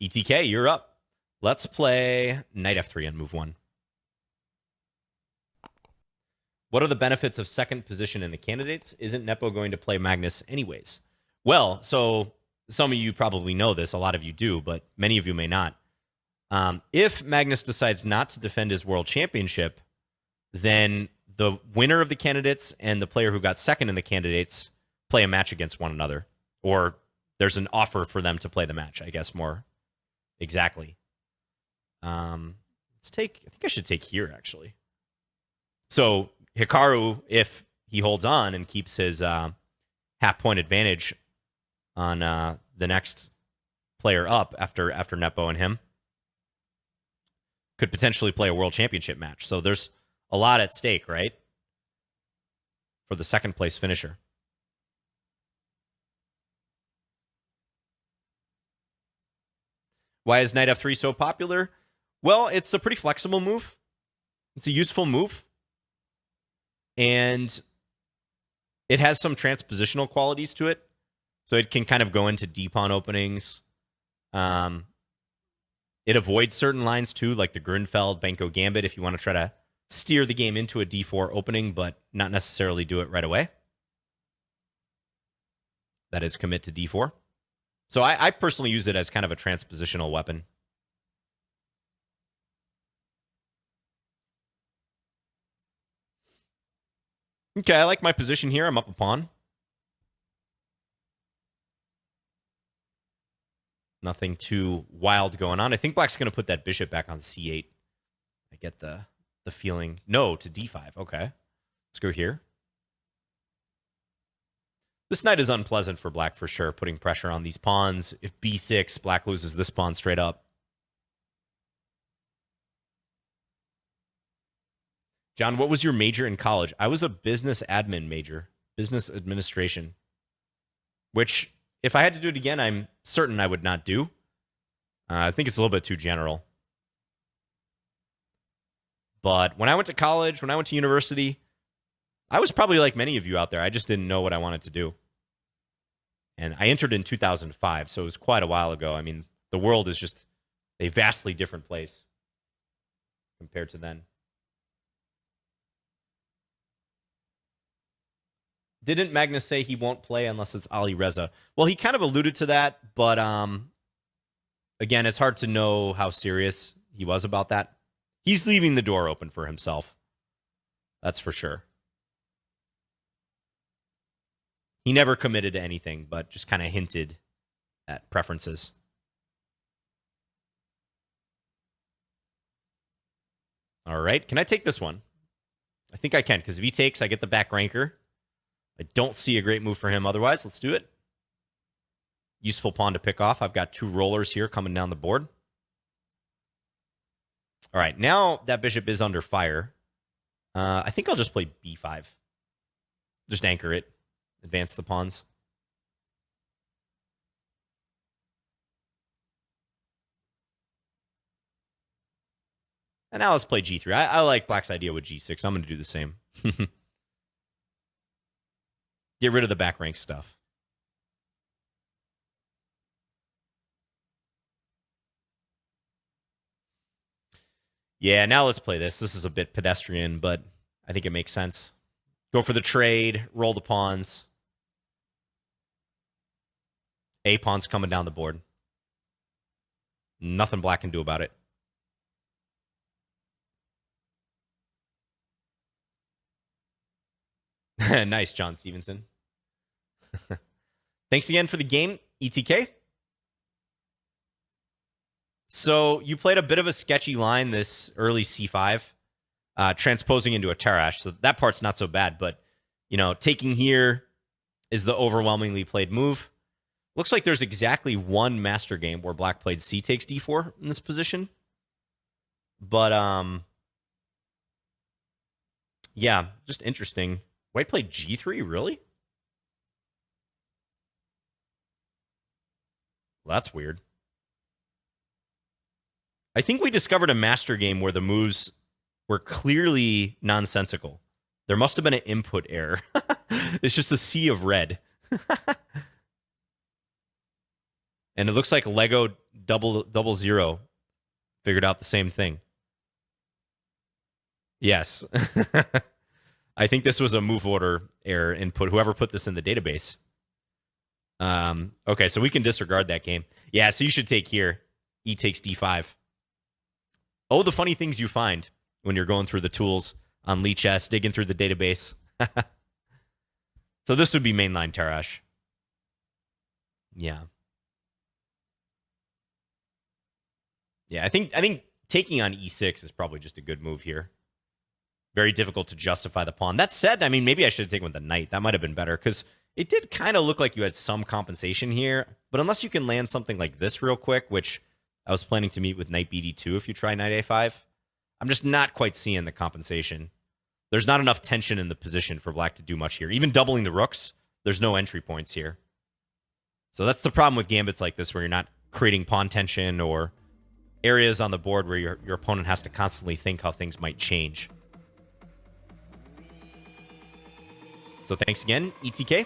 ETK, you're up. Let's play knight f3 on move 1. What are the benefits of second position in the candidates? Isn't Nepo going to play Magnus anyways? Well, so some of you probably know this. A lot of you do, but many of you may not. If Magnus decides not to defend his world championship, then the winner of the candidates and the player who got second in the candidates play a match against one another. Or there's an offer for them to play the match, I guess, more exactly. Let's take, I think I should take here, actually. So Hikaru, if he holds on and keeps his half-point advantage on the next player up after Nepo and him, could potentially play a world championship match. So there's a lot at stake, right? For the second place finisher. Why is knight f3 so popular? Well, it's a pretty flexible move. It's a useful move. And it has some transpositional qualities to it. So it can kind of go into d-pawn openings. It avoids certain lines too, like the Grunfeld, Benko Gambit, if you want to try to steer the game into a d4 opening, but not necessarily do it right away. That is commit to d4. So I personally use it as kind of a transpositional weapon. Okay, I like my position here. I'm up a pawn. Nothing too wild going on. I think black's going to put that bishop back on c8. I get the feeling. No, to d5. Okay. Let's go here. This knight is unpleasant for black for sure, putting pressure on these pawns. If b6, black loses this pawn straight up. John, what was your major in college? I was a business admin major, business administration, which if I had to do it again, I'm certain I would not do. I think it's a little bit too general. But when I went to college, when I went to university, I was probably like many of you out there. I just didn't know what I wanted to do. And I entered in 2005, so it was quite a while ago. I mean, the world is just a vastly different place compared to then. Didn't Magnus say he won't play unless it's Ali Reza? Well, he kind of alluded to that, but again, it's hard to know how serious he was about that. He's leaving the door open for himself. That's for sure. He never committed to anything, but just kind of hinted at preferences. All right. Can I take this one? I think I can, because if he takes, I get the back ranker. I don't see a great move for him otherwise. Let's do it. Useful pawn to pick off. I've got two rollers here coming down the board. All right, now that bishop is under fire. I think I'll just play b5. Just anchor it. Advance the pawns. And now let's play g3. I like black's idea with g6. I'm going to do the same. Get rid of the back rank stuff. Yeah, now let's play this. This is a bit pedestrian, but I think it makes sense. Go for the trade, roll the pawns. A pawn's coming down the board. Nothing black can do about it. Nice, John Stevenson. Thanks again for the game, ETK. So you played a bit of a sketchy line this early c5, transposing into a Tarrasch. So that part's not so bad, but you know, taking here is the overwhelmingly played move. Looks like there's exactly one master game where black played c takes d4 in this position. But yeah, just interesting. White played g3, really? Well, that's weird. I think we discovered a master game where the moves were clearly nonsensical. There must have been an input error. It's just a sea of red. And it looks like Lego double zero figured out the same thing. Yes. I think this was a move order error input. Whoever put this in the database. Okay, so we can disregard that game. Yeah, so you should take here. E takes d5. Oh, the funny things you find when you're going through the tools on Lichess, digging through the database. So this would be mainline Tarrasch. Yeah. Yeah, I think taking on e6 is probably just a good move here. Very difficult to justify the pawn. That said, I mean, maybe I should have taken with the knight. That might have been better, because it did kind of look like you had some compensation here. But unless you can land something like this real quick, which I was planning to meet with knight bd2 if you try knight a5, I'm just not quite seeing the compensation. There's not enough tension in the position for black to do much here. Even doubling the rooks, there's no entry points here. So that's the problem with gambits like this, where you're not creating pawn tension or areas on the board where your opponent has to constantly think how things might change. So thanks again, ETK.